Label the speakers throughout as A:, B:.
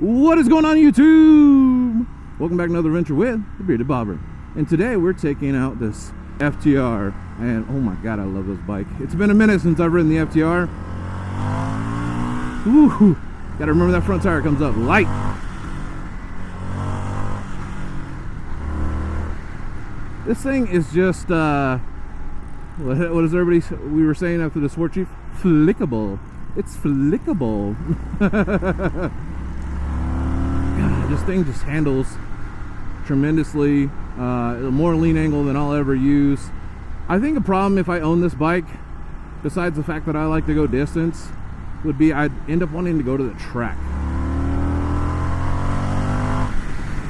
A: What is going on, YouTube? Welcome back to another adventure with the Bearded Bobber. And today we're taking out this FTR, and oh my god, I love this bike. It's been a minute since I've ridden the FTR. Ooh, gotta remember that front tire comes up light. This thing is just what is everybody we were saying after the sport chief? Flickable. It's flickable. God, this thing just handles tremendously. More lean angle than I'll ever use. I think a problem if I own this bike, besides the fact that I like to go distance, would be I'd end up wanting to go to the track.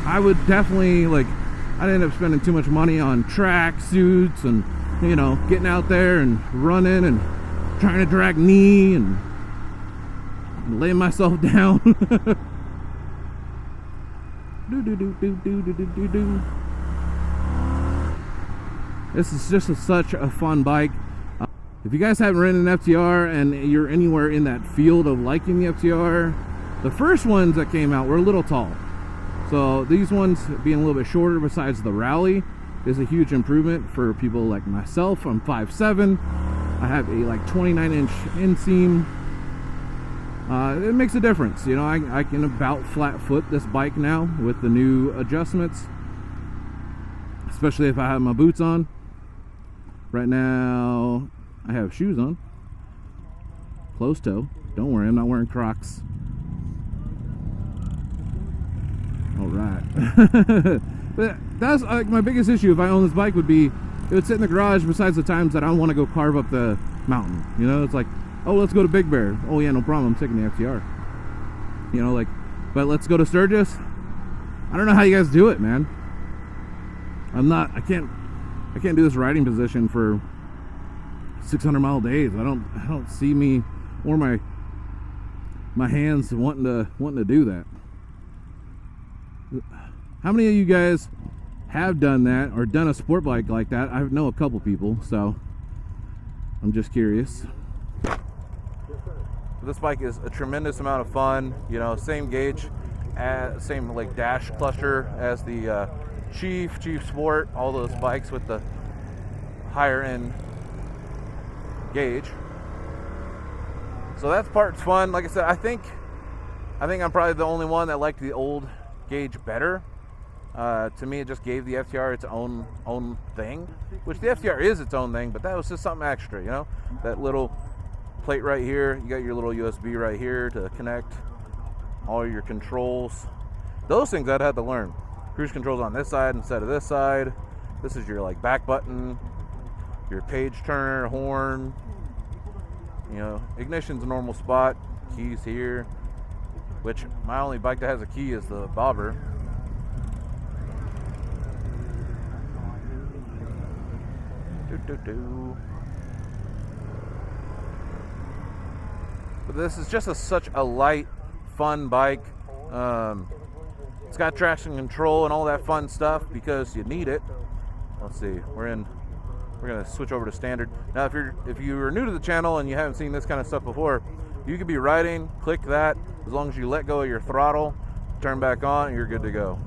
A: I would definitely, like, I'd end up spending too much money on track suits and, you know, getting out there and running and trying to drag knee and laying myself down. This is just such a fun bike. If you guys haven't ridden an FTR and you're anywhere in that field of liking the FTR, the first ones that came out were a little tall. So these ones being a little bit shorter besides the rally is a huge improvement for people like myself. I'm 5'7". I have a like 29-inch inseam. It makes a difference. You know, I can about flat foot this bike now with the new adjustments, especially if I have my boots on. Right now I have shoes on, closed toe. Don't worry, I'm not wearing Crocs. All right. But that's like my biggest issue if I own this bike would be it would sit in the garage besides the times that I want to go carve up the mountain. You know, it's like, oh, let's go to Big Bear. Oh yeah, no problem, I'm taking the FTR. You know, like, but let's go to Sturgis. I don't know how you guys do it, man. I can't do this riding position for 600-mile days. I don't see me or my hands wanting to do that. How many of you guys have done that or done a sport bike like that? I know a couple people, so I'm just curious. This bike is a tremendous amount of fun. You know, same gauge, same like dash cluster as the Chief Sport, all those bikes with the higher end gauge. So that part's fun. Like I said, I think I'm probably the only one that liked the old gauge better. To me, it just gave the FTR its own thing, which the FTR is its own thing, but that was just something extra, you know? That little plate right here, you got your little USB right here to connect all your controls. Those things I'd have to learn. Cruise controls on this side instead of this side. This is your like back button, your page turner, horn. You know, ignition's a normal spot, keys here, which my only bike that has a key is the Bobber. But this is just such a light, fun bike. It's got traction control and all that fun stuff because you need it. Let's see, we're gonna switch over to standard. Now if you're new to the channel and you haven't seen this kind of stuff before, you could be riding, click that, as long as you let go of your throttle, turn back on, and you're good to go.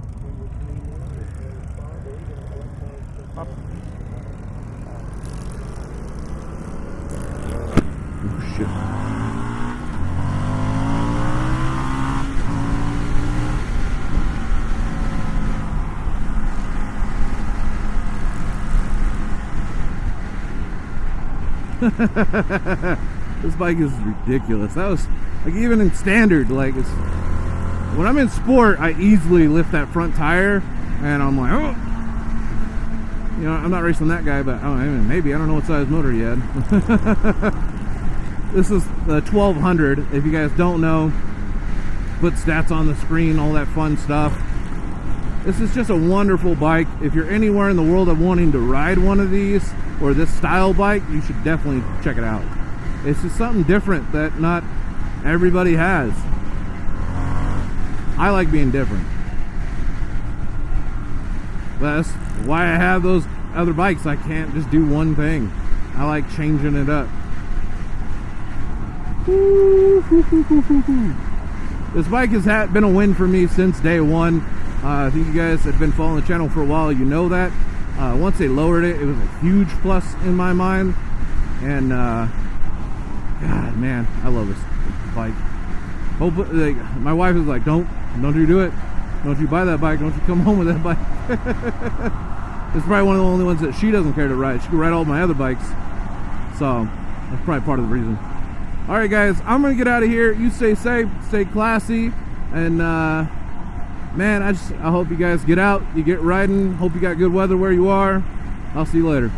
A: Oh shit. This bike is ridiculous. That was like even in standard, like it's when I'm in sport I easily lift that front tire and I'm like, oh, you know, I'm not racing that guy, but maybe, I don't know what size motor he had. This is the 1200. If you guys don't know, put stats on the screen, all that fun stuff. This is just a wonderful bike. If you're anywhere in the world of wanting to ride one of these or this style bike, you should definitely check it out. It's just something different that not everybody has. I like being different. That's why I have those other bikes. I can't just do one thing. I like changing it up. this bike has been a win for me since day one. I think you guys have been following the channel for a while, you know that. Once they lowered it, it was a huge plus in my mind. And God, man, I love this bike. Hope, like, my wife is like, don't you do it. Don't you buy that bike. Don't you come home with that bike. It's probably one of the only ones that she doesn't care to ride. She can ride all my other bikes. So that's probably part of the reason. All right, guys, I'm going to get out of here. You stay safe, stay classy. And, man, I hope you guys get out. You get riding. Hope you got good weather where you are. I'll see you later.